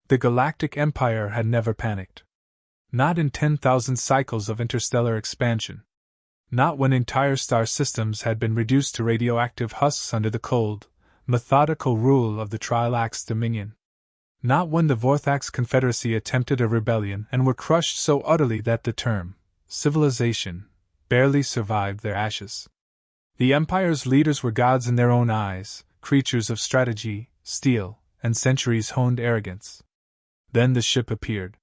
The Galactic Empire had never panicked. Not in 10,000 cycles of interstellar expansion. Not when entire star systems had been reduced to radioactive husks under the cold, methodical rule of the Trilax Dominion. Not when the Vorthax Confederacy attempted a rebellion and were crushed so utterly that the term, civilization, barely survived their ashes. The Empire's leaders were gods in their own eyes, creatures of strategy, steel, and centuries-honed arrogance. Then the ship appeared.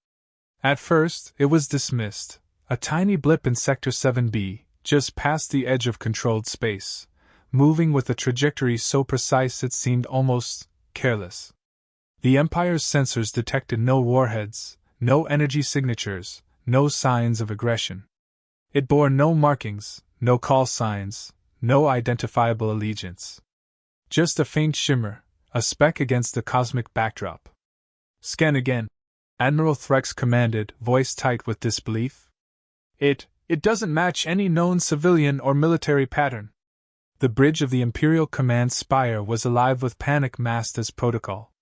At first, it was dismissed, a tiny blip in Sector 7B, just past the edge of controlled space, moving with a trajectory so precise it seemed almost careless. The Empire's sensors detected no warheads, no energy signatures, no signs of aggression. It bore no markings, no call signs, no identifiable allegiance. Just a faint shimmer, a speck against the cosmic backdrop. "Scan again," Admiral Threx commanded, voice tight with disbelief. It doesn't match any known civilian or military pattern." The bridge of the Imperial Command spire was alive with panic masked as protocol.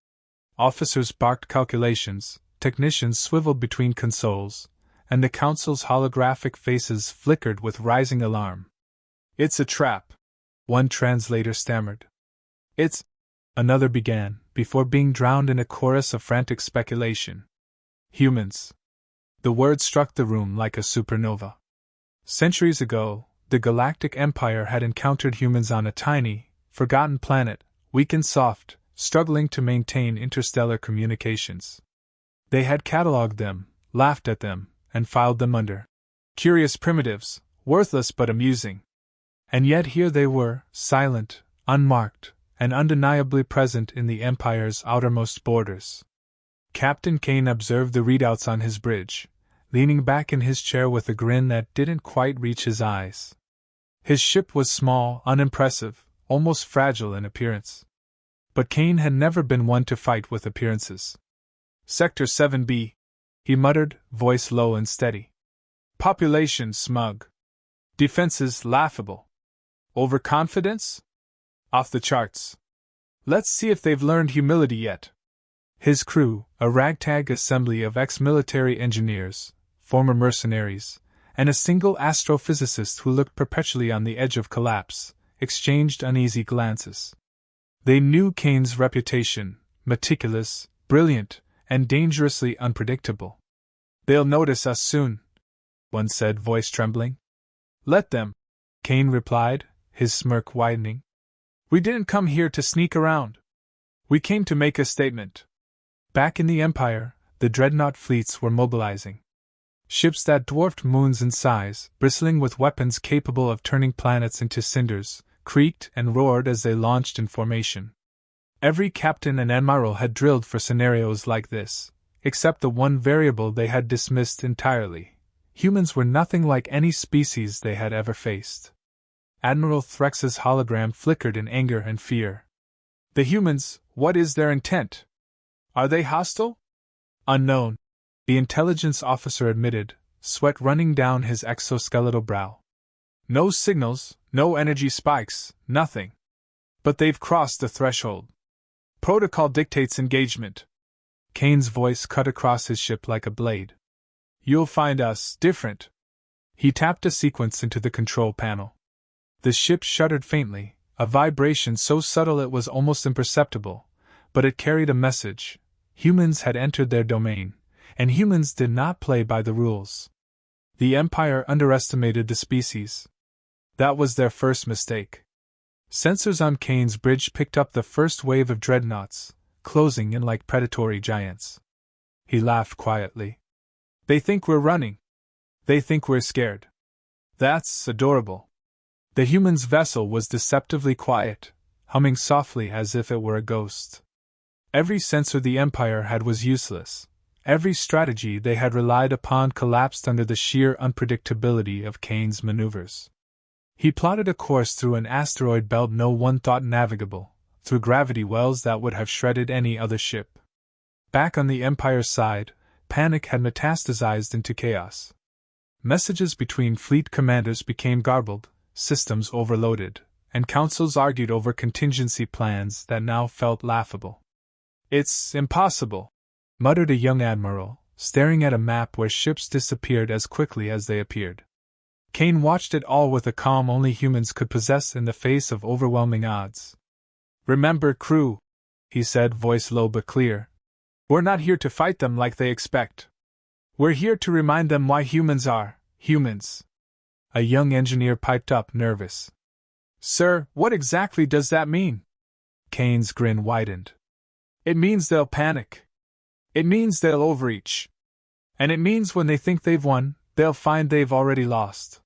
Officers barked calculations, technicians swiveled between consoles, and the Council's holographic faces flickered with rising alarm. "It's a trap," one translator stammered. "It's..." another began, before being drowned in a chorus of frantic speculation. "Humans." The word struck the room like a supernova. Centuries ago, the Galactic Empire had encountered humans on a tiny, forgotten planet, weak and soft, struggling to maintain interstellar communications. They had catalogued them, laughed at them, and filed them under. Curious primitives, worthless but amusing. And yet here they were, silent, unmarked, and undeniably present in the Empire's outermost borders. Captain Kane observed the readouts on his bridge, leaning back in his chair with a grin that didn't quite reach his eyes. His ship was small, unimpressive, almost fragile in appearance. But Kane had never been one to fight with appearances. "Sector 7B," he muttered, voice low and steady. "Population smug. Defenses laughable. Overconfidence? Off the charts. Let's see if they've learned humility yet." His crew, a ragtag assembly of ex-military engineers, former mercenaries, and a single astrophysicist who looked perpetually on the edge of collapse, exchanged uneasy glances. They knew Kane's reputation, meticulous, brilliant, and dangerously unpredictable. "They'll notice us soon," one said, voice trembling. "Let them," Kane replied, his smirk widening. "We didn't come here to sneak around. We came to make a statement." Back in the Empire, the dreadnought fleets were mobilizing. Ships that dwarfed moons in size, bristling with weapons capable of turning planets into cinders, creaked and roared as they launched in formation. Every captain and admiral had drilled for scenarios like this, except the one variable they had dismissed entirely. Humans were nothing like any species they had ever faced. Admiral Threx's hologram flickered in anger and fear. "The humans, what is their intent? Are they hostile?" "Unknown," the intelligence officer admitted, sweat running down his exoskeletal brow. "No signals, no energy spikes, nothing. But they've crossed the threshold. Protocol dictates engagement." Kane's voice cut across his ship like a blade. "You'll find us different." He tapped a sequence into the control panel. The ship shuddered faintly, a vibration so subtle it was almost imperceptible, but it carried a message. Humans had entered their domain, and humans did not play by the rules. The Empire underestimated the species. That was their first mistake. Sensors on Kane's bridge picked up the first wave of dreadnoughts, closing in like predatory giants. He laughed quietly. "They think we're running. They think we're scared. That's adorable." The human's vessel was deceptively quiet, humming softly as if it were a ghost. Every sensor the Empire had was useless. Every strategy they had relied upon collapsed under the sheer unpredictability of Kane's maneuvers. He plotted a course through an asteroid belt no one thought navigable, through gravity wells that would have shredded any other ship. Back on the Empire's side, panic had metastasized into chaos. Messages between fleet commanders became garbled, systems overloaded, and councils argued over contingency plans that now felt laughable. "It's impossible," muttered a young admiral, staring at a map where ships disappeared as quickly as they appeared. Kane watched it all with a calm only humans could possess in the face of overwhelming odds. "Remember, crew," he said, voice low but clear. "We're not here to fight them like they expect. We're here to remind them why humans are humans." A young engineer piped up, nervous. "Sir, what exactly does that mean?" Kane's grin widened. "It means they'll panic. It means they'll overreach. And it means when they think they've won, they'll find they've already lost."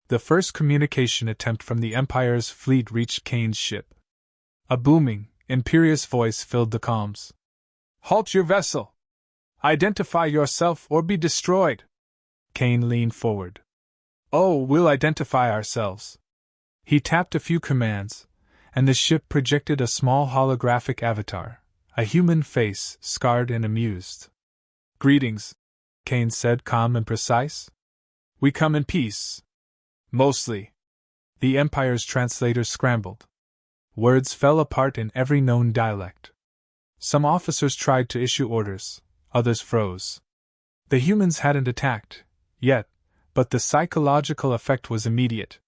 The first communication attempt from the Empire's fleet reached Kane's ship. A booming, imperious voice filled the comms. "Halt your vessel! Identify yourself or be destroyed!" Kane leaned forward. "Oh, we'll identify ourselves." He tapped a few commands, and the ship projected a small holographic avatar, a human face, scarred and amused. "Greetings," Kane said, calm and precise. "We come in peace. Mostly." The Empire's translators scrambled. Words fell apart in every known dialect. Some officers tried to issue orders, others froze. The humans hadn't attacked, yet, but the psychological effect was immediate.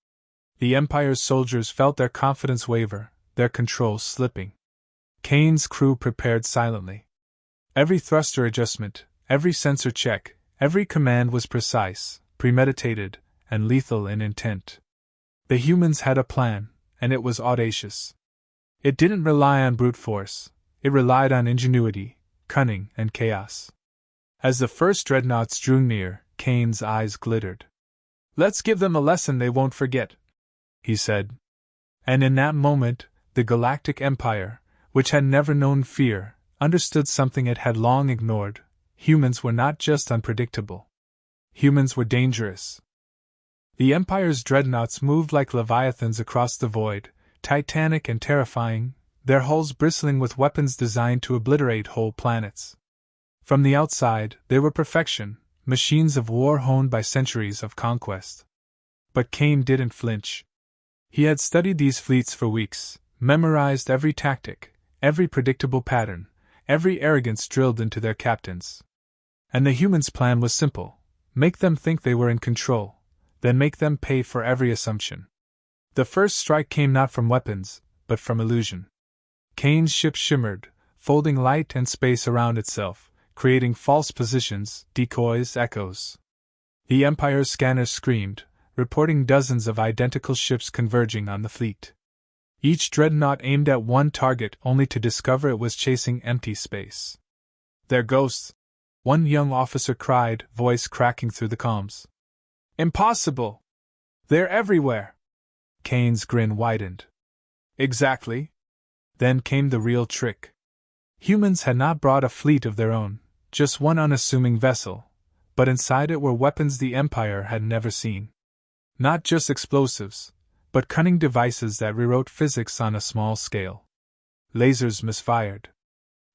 The Empire's soldiers felt their confidence waver, their control slipping. Kane's crew prepared silently. Every thruster adjustment, every sensor check, every command was precise, premeditated, and lethal in intent. The humans had a plan, and it was audacious. It didn't rely on brute force, it relied on ingenuity, cunning, and chaos. As the first dreadnoughts drew near, Kane's eyes glittered. "Let's give them a lesson they won't forget," he said. And in that moment, the Galactic Empire, which had never known fear, understood something it had long ignored. Humans were not just unpredictable. Humans were dangerous. The Empire's dreadnoughts moved like leviathans across the void, titanic and terrifying, their hulls bristling with weapons designed to obliterate whole planets. From the outside, they were perfection, machines of war honed by centuries of conquest. But Kane didn't flinch. He had studied these fleets for weeks, memorized every tactic, every predictable pattern, every arrogance drilled into their captains. And the humans' plan was simple: make them think they were in control, then make them pay for every assumption. The first strike came not from weapons, but from illusion. Kane's ship shimmered, folding light and space around itself, creating false positions, decoys, echoes. The Empire's scanners screamed, reporting dozens of identical ships converging on the fleet. Each dreadnought aimed at one target only to discover it was chasing empty space. "They're ghosts," one young officer cried, voice cracking through the comms. "Impossible! They're everywhere!" Kane's grin widened. "Exactly." Then came the real trick. Humans had not brought a fleet of their own, just one unassuming vessel, but inside it were weapons the Empire had never seen. Not just explosives, but cunning devices that rewrote physics on a small scale. Lasers misfired.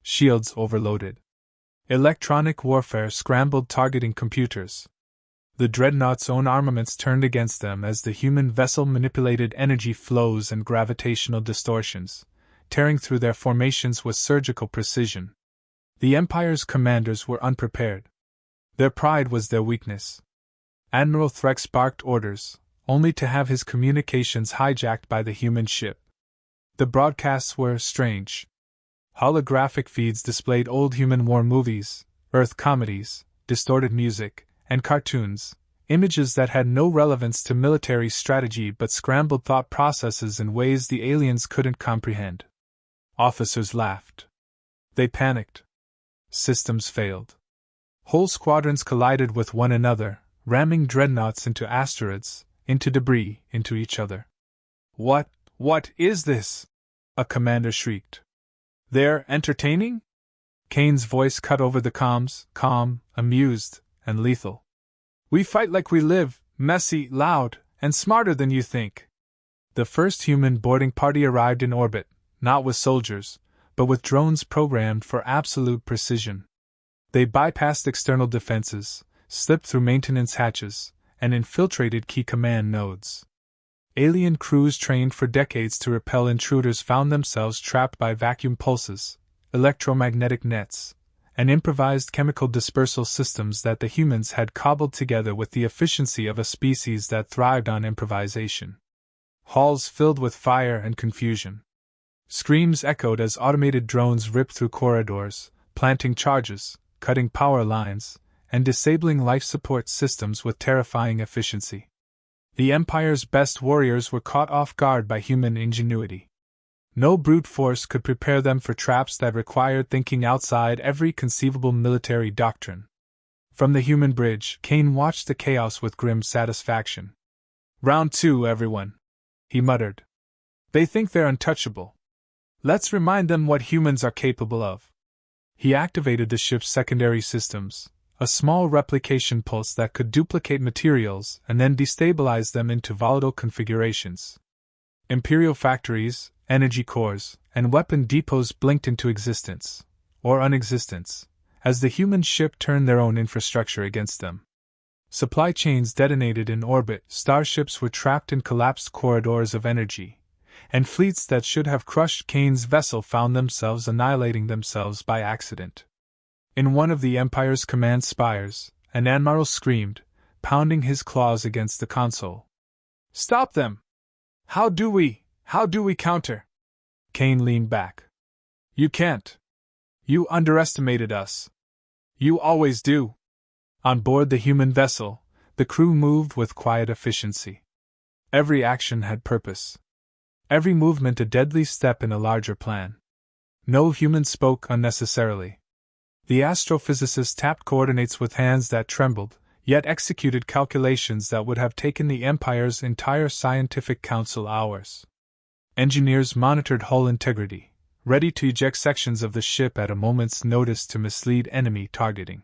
Shields overloaded. Electronic warfare scrambled targeting computers. The dreadnought's own armaments turned against them as the human vessel manipulated energy flows and gravitational distortions, tearing through their formations with surgical precision. The Empire's commanders were unprepared. Their pride was their weakness. Admiral Threx barked orders, only to have his communications hijacked by the human ship. The broadcasts were strange. Holographic feeds displayed old human war movies, Earth comedies, distorted music, and cartoons, images that had no relevance to military strategy but scrambled thought processes in ways the aliens couldn't comprehend. Officers laughed. They panicked. Systems failed. Whole squadrons collided with one another, ramming dreadnoughts into asteroids, into debris, into each other. What is this?" a commander shrieked. "They're entertaining?" Kane's voice cut over the comms, calm, amused, and lethal. "We fight like we live, messy, loud, and smarter than you think." The first human boarding party arrived in orbit, not with soldiers, but with drones programmed for absolute precision. They bypassed external defenses, slipped through maintenance hatches, and infiltrated key command nodes. Alien crews trained for decades to repel intruders found themselves trapped by vacuum pulses, electromagnetic nets, and improvised chemical dispersal systems that the humans had cobbled together with the efficiency of a species that thrived on improvisation. Halls filled with fire and confusion. Screams echoed as automated drones ripped through corridors, planting charges, cutting power lines, and disabling life support systems with terrifying efficiency. The Empire's best warriors were caught off guard by human ingenuity. No brute force could prepare them for traps that required thinking outside every conceivable military doctrine. From the human bridge, Kane watched the chaos with grim satisfaction. "Round 2, everyone," he muttered. "They think they're untouchable. Let's remind them what humans are capable of." He activated the ship's secondary systems, a small replication pulse that could duplicate materials and then destabilize them into volatile configurations. Imperial factories, energy cores, and weapon depots blinked into existence, or unexistence, as the human ship turned their own infrastructure against them. Supply chains detonated in orbit, starships were trapped in collapsed corridors of energy, and fleets that should have crushed Kane's vessel found themselves annihilating themselves by accident. In one of the Empire's command spires, an admiral screamed, pounding his claws against the console. "Stop them! How do we counter?" Kane leaned back. "You can't. You underestimated us. You always do." On board the human vessel, the crew moved with quiet efficiency. Every action had purpose. Every movement a deadly step in a larger plan. No human spoke unnecessarily. The astrophysicist tapped coordinates with hands that trembled, yet executed calculations that would have taken the Empire's entire scientific council hours. Engineers monitored hull integrity, ready to eject sections of the ship at a moment's notice to mislead enemy targeting.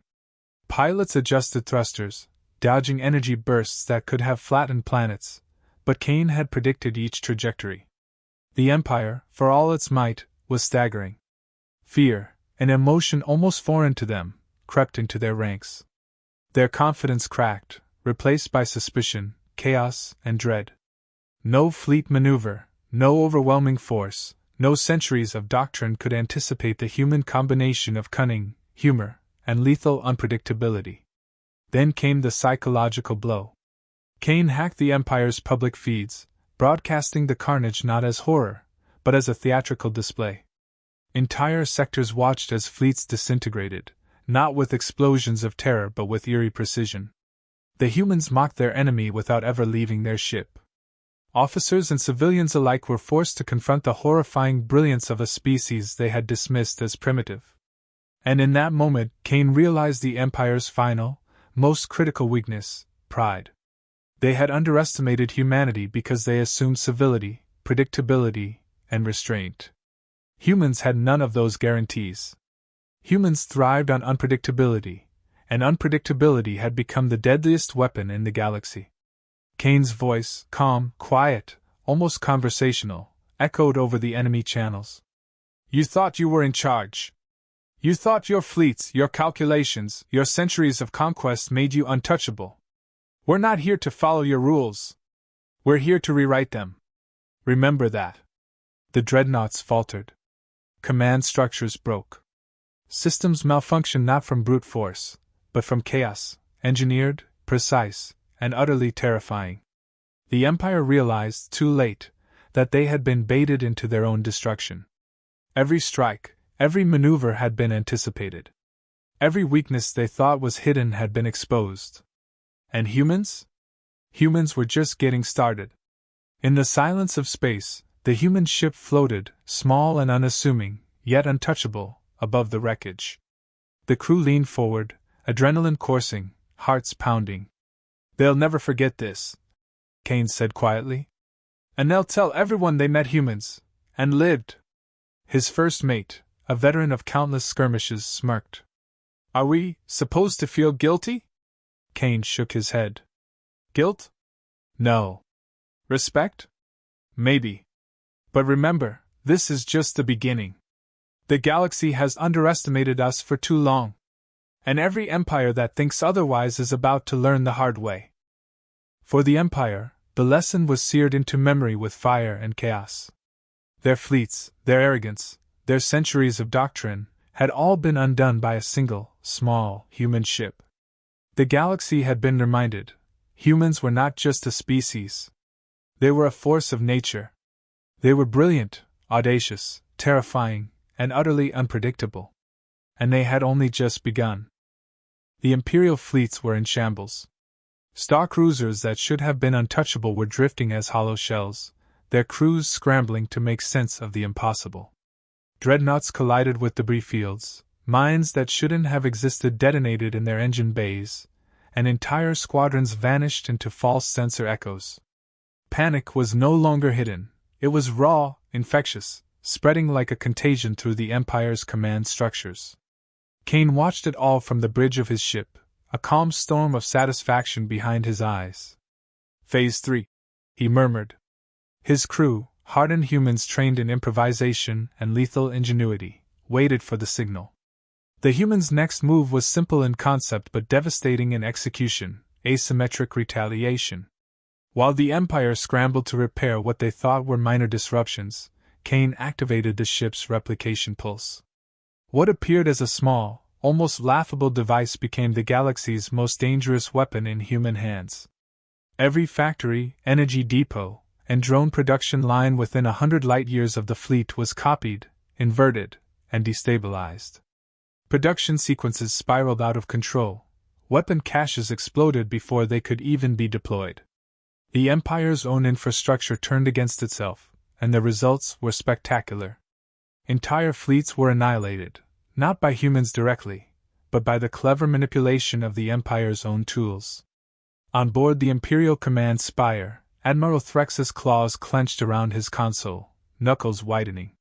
Pilots adjusted thrusters, dodging energy bursts that could have flattened planets, but Kane had predicted each trajectory. The Empire, for all its might, was staggering. Fear, an emotion almost foreign to them, crept into their ranks. Their confidence cracked, replaced by suspicion, chaos, and dread. No fleet maneuver, no overwhelming force, no centuries of doctrine could anticipate the human combination of cunning, humor, and lethal unpredictability. Then came the psychological blow. Kane hacked the Empire's public feeds, broadcasting the carnage not as horror, but as a theatrical display. Entire sectors watched as fleets disintegrated, not with explosions of terror but with eerie precision. The humans mocked their enemy without ever leaving their ship. Officers and civilians alike were forced to confront the horrifying brilliance of a species they had dismissed as primitive. And in that moment, Kane realized the Empire's final, most critical weakness: pride. They had underestimated humanity because they assumed civility, predictability, and restraint. Humans had none of those guarantees. Humans thrived on unpredictability, and unpredictability had become the deadliest weapon in the galaxy. Kane's voice, calm, quiet, almost conversational, echoed over the enemy channels. "You thought you were in charge. You thought your fleets, your calculations, your centuries of conquest made you untouchable. We're not here to follow your rules. We're here to rewrite them. Remember that." The dreadnoughts faltered. Command structures broke. Systems malfunctioned not from brute force, but from chaos, engineered, precise, and utterly terrifying. The Empire realized, too late, that they had been baited into their own destruction. Every strike, every maneuver had been anticipated. Every weakness they thought was hidden had been exposed. And humans? Humans were just getting started. In the silence of space, the human ship floated, small and unassuming, yet untouchable, above the wreckage. The crew leaned forward, adrenaline coursing, hearts pounding. "They'll never forget this," Kane said quietly. "And they'll tell everyone they met humans, and lived." His first mate, a veteran of countless skirmishes, smirked. "Are we supposed to feel guilty?" Kane shook his head. "Guilt? No. Respect? Maybe. But remember, this is just the beginning. The galaxy has underestimated us for too long. And every empire that thinks otherwise is about to learn the hard way." For the Empire, the lesson was seared into memory with fire and chaos. Their fleets, their arrogance, their centuries of doctrine, had all been undone by a single, small, human ship. The galaxy had been reminded, humans were not just a species. They were a force of nature. They were brilliant, audacious, terrifying, and utterly unpredictable. And they had only just begun. The Imperial fleets were in shambles. Star cruisers that should have been untouchable were drifting as hollow shells, their crews scrambling to make sense of the impossible. Dreadnoughts collided with debris fields, mines that shouldn't have existed detonated in their engine bays, and entire squadrons vanished into false sensor echoes. Panic was no longer hidden, it was raw, infectious, spreading like a contagion through the Empire's command structures. Kane watched it all from the bridge of his ship, a calm storm of satisfaction behind his eyes. Phase 3, he murmured. His crew, hardened humans trained in improvisation and lethal ingenuity, waited for the signal. The humans' next move was simple in concept but devastating in execution: asymmetric retaliation. While the Empire scrambled to repair what they thought were minor disruptions, Kane activated the ship's replication pulse. What appeared as a small, almost laughable device became the galaxy's most dangerous weapon in human hands. Every factory, energy depot, and drone production line within 100 light-years of the fleet was copied, inverted, and destabilized. Production sequences spiraled out of control. Weapon caches exploded before they could even be deployed. The Empire's own infrastructure turned against itself, and the results were spectacular. Entire fleets were annihilated, not by humans directly, but by the clever manipulation of the Empire's own tools. On board the Imperial Command Spire, Admiral Threx's claws clenched around his console, knuckles widening.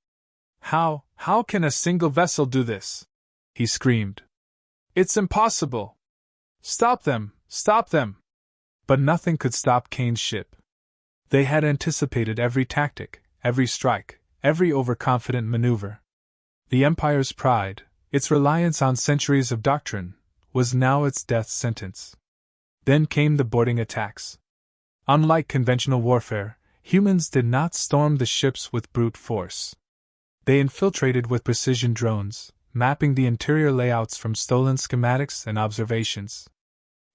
How can a single vessel do this?" he screamed. "It's impossible! Stop them! Stop them!" But nothing could stop Kane's ship. They had anticipated every tactic, every strike, every overconfident maneuver. The Empire's pride, its reliance on centuries of doctrine, was now its death sentence. Then came the boarding attacks. Unlike conventional warfare, humans did not storm the ships with brute force. They infiltrated with precision drones, mapping the interior layouts from stolen schematics and observations.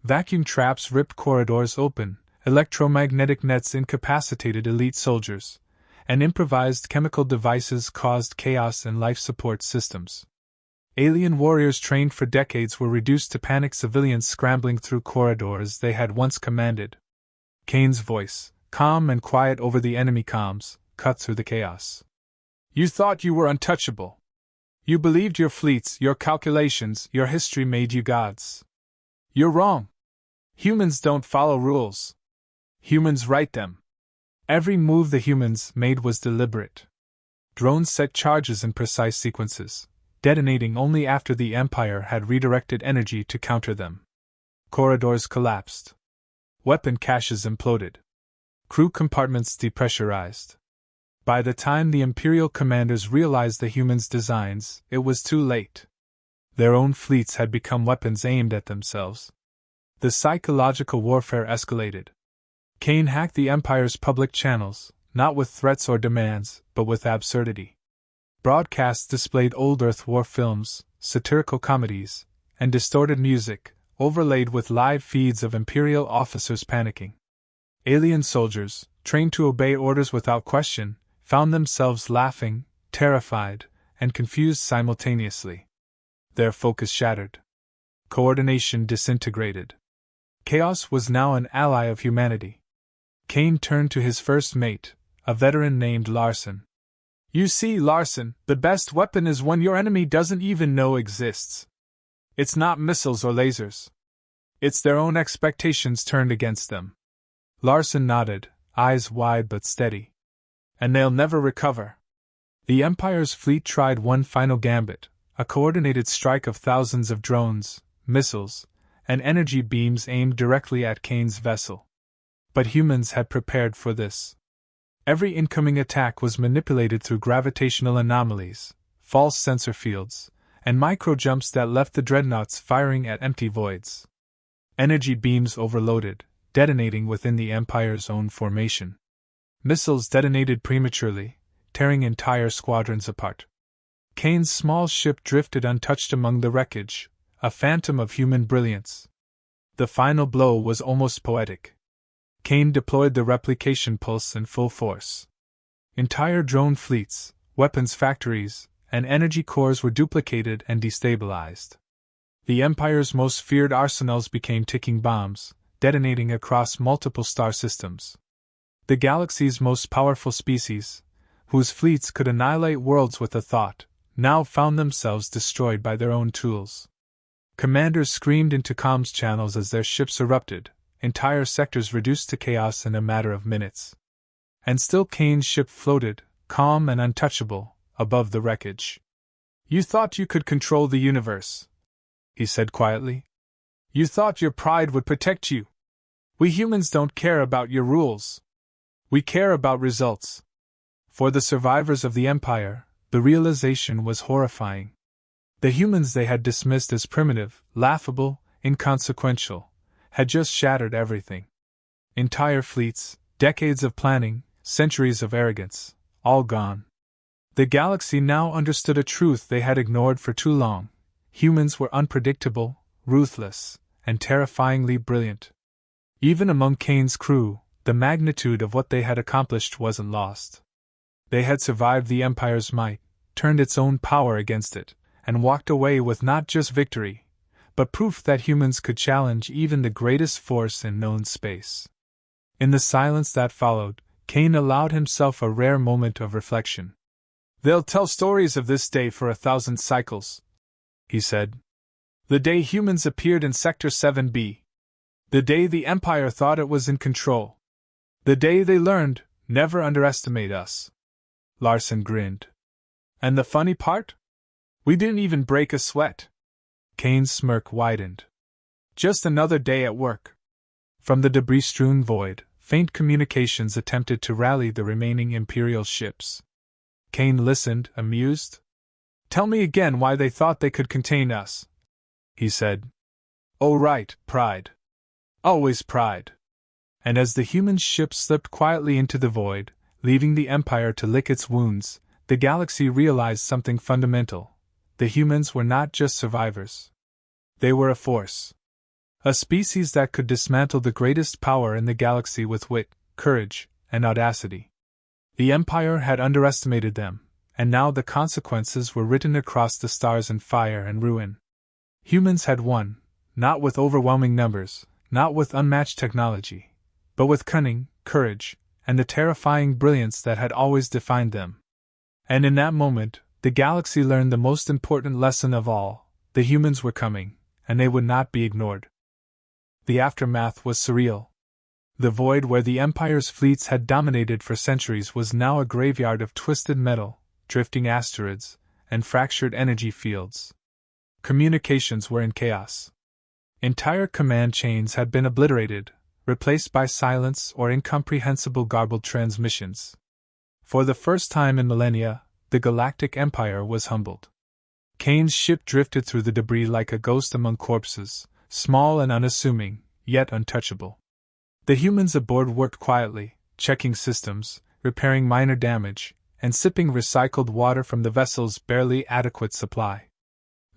Vacuum traps ripped corridors open, electromagnetic nets incapacitated elite soldiers, and improvised chemical devices caused chaos in life support systems. Alien warriors trained for decades were reduced to panicked civilians scrambling through corridors they had once commanded. Kane's voice, calm and quiet over the enemy comms, cut through the chaos. "You thought you were untouchable. You believed your fleets, your calculations, your history made you gods. You're wrong. Humans don't follow rules. Humans write them. Every move the humans made was deliberate. Drones set charges in precise sequences, detonating only after the Empire had redirected energy to counter them. Corridors collapsed. Weapon caches imploded. Crew compartments depressurized. By the time the Imperial commanders realized the humans' designs, it was too late. Their own fleets had become weapons aimed at themselves. The psychological warfare escalated. Kane hacked the Empire's public channels, not with threats or demands, but with absurdity. Broadcasts displayed old Earth war films, satirical comedies, and distorted music, overlaid with live feeds of Imperial officers panicking. Alien soldiers, trained to obey orders without question, found themselves laughing, terrified, and confused simultaneously. Their focus shattered. Coordination disintegrated. Chaos was now an ally of humanity. Kane turned to his first mate, a veteran named Larson. "You see, Larson, the best weapon is one your enemy doesn't even know exists. It's not missiles or lasers. It's their own expectations turned against them." Larson nodded, eyes wide but steady. "And they'll never recover." The Empire's fleet tried one final gambit, a coordinated strike of thousands of drones, missiles, and energy beams aimed directly at Kane's vessel. But humans had prepared for this. Every incoming attack was manipulated through gravitational anomalies, false sensor fields, and micro-jumps that left the dreadnoughts firing at empty voids. Energy beams overloaded, detonating within the Empire's own formation. Missiles detonated prematurely, tearing entire squadrons apart. Kane's small ship drifted untouched among the wreckage, a phantom of human brilliance. The final blow was almost poetic. Kane deployed the replication pulse in full force. Entire drone fleets, weapons factories, and energy cores were duplicated and destabilized. The Empire's most feared arsenals became ticking bombs, detonating across multiple star systems. The galaxy's most powerful species, whose fleets could annihilate worlds with a thought, now found themselves destroyed by their own tools. Commanders screamed into comms channels as their ships erupted, entire sectors reduced to chaos in a matter of minutes. And still Kane's ship floated, calm and untouchable, above the wreckage. "You thought you could control the universe," he said quietly. "You thought your pride would protect you. We humans don't care about your rules. We care about results." For the survivors of the Empire, the realization was horrifying. The humans they had dismissed as primitive, laughable, inconsequential, had just shattered everything. Entire fleets, decades of planning, centuries of arrogance, all gone. The galaxy now understood a truth they had ignored for too long. Humans were unpredictable, ruthless, and terrifyingly brilliant. Even among Kane's crew, the magnitude of what they had accomplished wasn't lost. They had survived the Empire's might, turned its own power against it, and walked away with not just victory, but proof that humans could challenge even the greatest force in known space. In the silence that followed, Kane allowed himself a rare moment of reflection. "They'll tell stories of this day for 1,000 cycles," he said. "The day humans appeared in Sector 7B. The day the Empire thought it was in control. The day they learned, never underestimate us." Larson grinned. "And the funny part? We didn't even break a sweat." Kane's smirk widened. "Just another day at work." From the debris-strewn void, faint communications attempted to rally the remaining Imperial ships. Kane listened, amused. "Tell me again why they thought they could contain us," he said. "Oh right, pride. Always pride." And as the human ship slipped quietly into the void, leaving the Empire to lick its wounds, the galaxy realized something fundamental. The humans were not just survivors. They were a force. A species that could dismantle the greatest power in the galaxy with wit, courage, and audacity. The Empire had underestimated them, and now the consequences were written across the stars in fire and ruin. Humans had won, not with overwhelming numbers, not with unmatched technology, but with cunning, courage, and the terrifying brilliance that had always defined them. And in that moment, the galaxy learned the most important lesson of all: the humans were coming, and they would not be ignored. The aftermath was surreal. The void where the Empire's fleets had dominated for centuries was now a graveyard of twisted metal, drifting asteroids, and fractured energy fields. Communications were in chaos. Entire command chains had been obliterated, replaced by silence or incomprehensible garbled transmissions. For the first time in millennia, the Galactic Empire was humbled. Kane's ship drifted through the debris like a ghost among corpses, small and unassuming, yet untouchable. The humans aboard worked quietly, checking systems, repairing minor damage, and sipping recycled water from the vessel's barely adequate supply.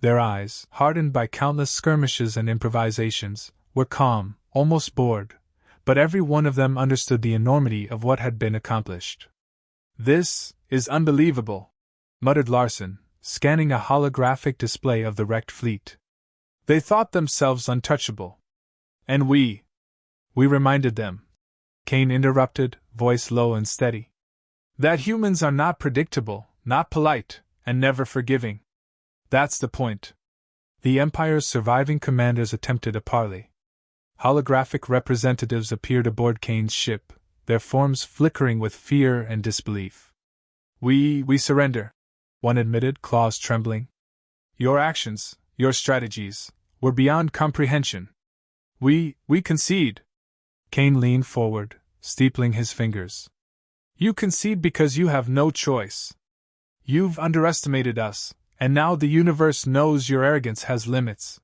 Their eyes, hardened by countless skirmishes and improvisations, were calm, almost bored, but every one of them understood the enormity of what had been accomplished. "This is unbelievable," muttered Larson, scanning a holographic display of the wrecked fleet. "They thought themselves untouchable. And we reminded them," Kane interrupted, voice low and steady, "that humans are not predictable, not polite, and never forgiving. That's the point." The Empire's surviving commanders attempted a parley. Holographic representatives appeared aboard Kane's ship, their forms flickering with fear and disbelief. We surrender," one admitted, claws trembling. "Your actions, your strategies, were beyond comprehension. We concede." Kane leaned forward, steepling his fingers. "You concede because you have no choice. You've underestimated us, and now the universe knows your arrogance has limits."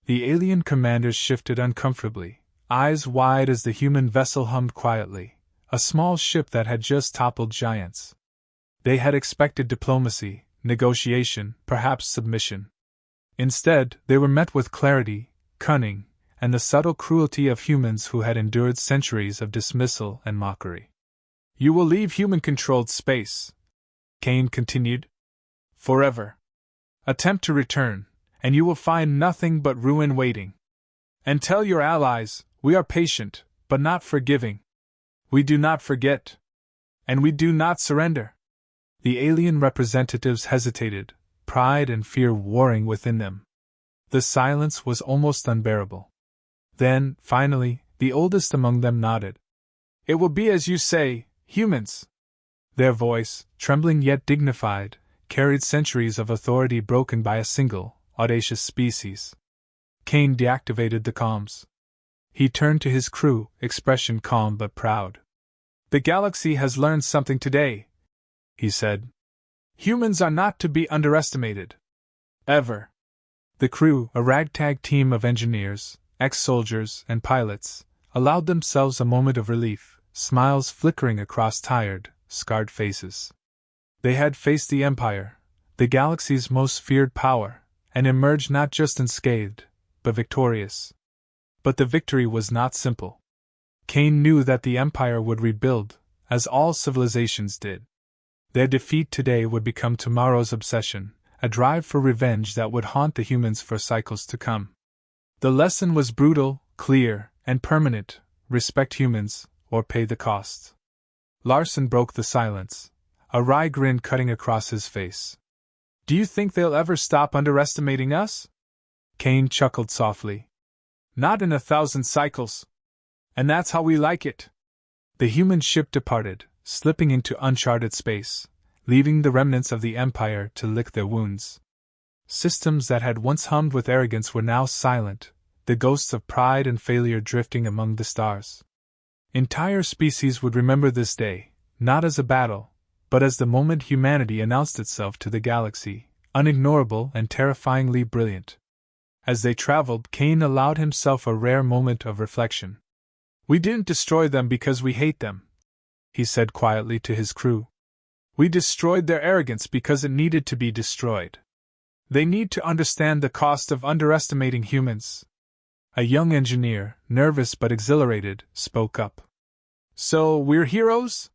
The alien commanders shifted uncomfortably, eyes wide as the human vessel hummed quietly, a small ship that had just toppled giants. They had expected diplomacy, negotiation, perhaps submission. Instead, they were met with clarity, cunning, and the subtle cruelty of humans who had endured centuries of dismissal and mockery. "You will leave human-controlled space," Kane continued. "Forever. Attempt to return, and you will find nothing but ruin waiting. And tell your allies, we are patient, but not forgiving. We do not forget. And we do not surrender." The alien representatives hesitated, pride and fear warring within them. The silence was almost unbearable. Then, finally, the oldest among them nodded. "It will be as you say, humans." Their voice, trembling yet dignified, carried centuries of authority broken by a single, audacious species. Kane deactivated the comms. He turned to his crew, expression calm but proud. "The galaxy has learned something today," he said. "Humans are not to be underestimated. Ever." The crew, a ragtag team of engineers, ex-soldiers, and pilots, allowed themselves a moment of relief, smiles flickering across tired, scarred faces. They had faced the Empire, the galaxy's most feared power, and emerged not just unscathed, but victorious. But the victory was not simple. Kane knew that the Empire would rebuild, as all civilizations did. Their defeat today would become tomorrow's obsession, a drive for revenge that would haunt the humans for cycles to come. The lesson was brutal, clear, and permanent: respect humans, or pay the cost. Larson broke the silence, a wry grin cutting across his face. "Do you think they'll ever stop underestimating us?" Kane chuckled softly. "Not in 1,000 cycles. And that's how we like it." The human ship departed, slipping into uncharted space, leaving the remnants of the Empire to lick their wounds. Systems that had once hummed with arrogance were now silent, the ghosts of pride and failure drifting among the stars. Entire species would remember this day, not as a battle, but as the moment humanity announced itself to the galaxy, unignorable and terrifyingly brilliant. As they traveled, Kane allowed himself a rare moment of reflection. "We didn't destroy them because we hate them," he said quietly to his crew. "We destroyed their arrogance because it needed to be destroyed. They need to understand the cost of underestimating humans." A young engineer, nervous but exhilarated, spoke up. "So, we're heroes?"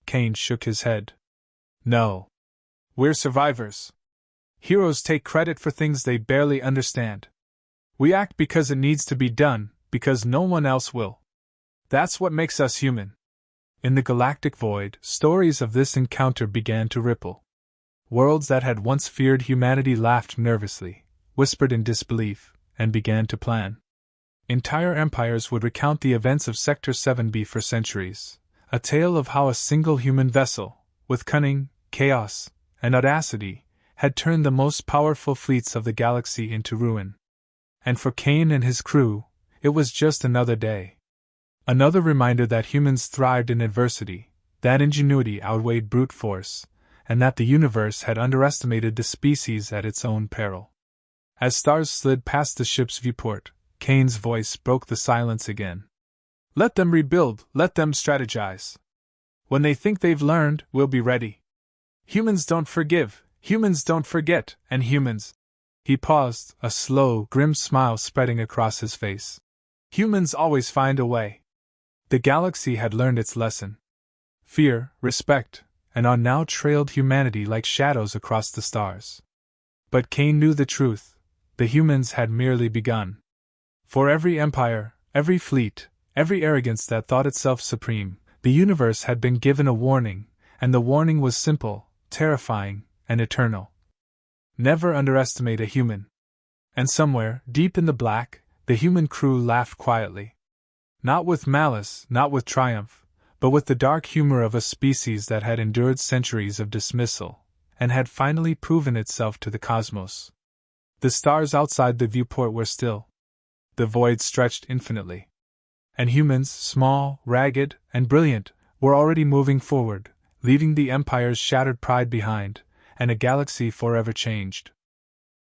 Kane shook his head. "No. We're survivors. Heroes take credit for things they barely understand. We act because it needs to be done, because no one else will. That's what makes us human." In the galactic void, stories of this encounter began to ripple. Worlds that had once feared humanity laughed nervously, whispered in disbelief, and began to plan. Entire empires would recount the events of Sector 7B for centuries, a tale of how a single human vessel, with cunning, chaos, and audacity, had turned the most powerful fleets of the galaxy into ruin. And for Kane and his crew, it was just another day. Another reminder that humans thrived in adversity, that ingenuity outweighed brute force, and that the universe had underestimated the species at its own peril. As stars slid past the ship's viewport, Kane's voice broke the silence again. "Let them rebuild, let them strategize. When they think they've learned, we'll be ready. Humans don't forgive, humans don't forget, and humans—" He paused, a slow, grim smile spreading across his face. "Humans always find a way." The galaxy had learned its lesson. Fear, respect, and awe now trailed humanity like shadows across the stars. But Kane knew the truth: the humans had merely begun. For every empire, every fleet, every arrogance that thought itself supreme, the universe had been given a warning, and the warning was simple, terrifying, and eternal. Never underestimate a human. And somewhere, deep in the black, the human crew laughed quietly. Not with malice, not with triumph, but with the dark humor of a species that had endured centuries of dismissal, and had finally proven itself to the cosmos. The stars outside the viewport were still. The void stretched infinitely. And humans, small, ragged, and brilliant, were already moving forward, leaving the Empire's shattered pride behind, and a galaxy forever changed.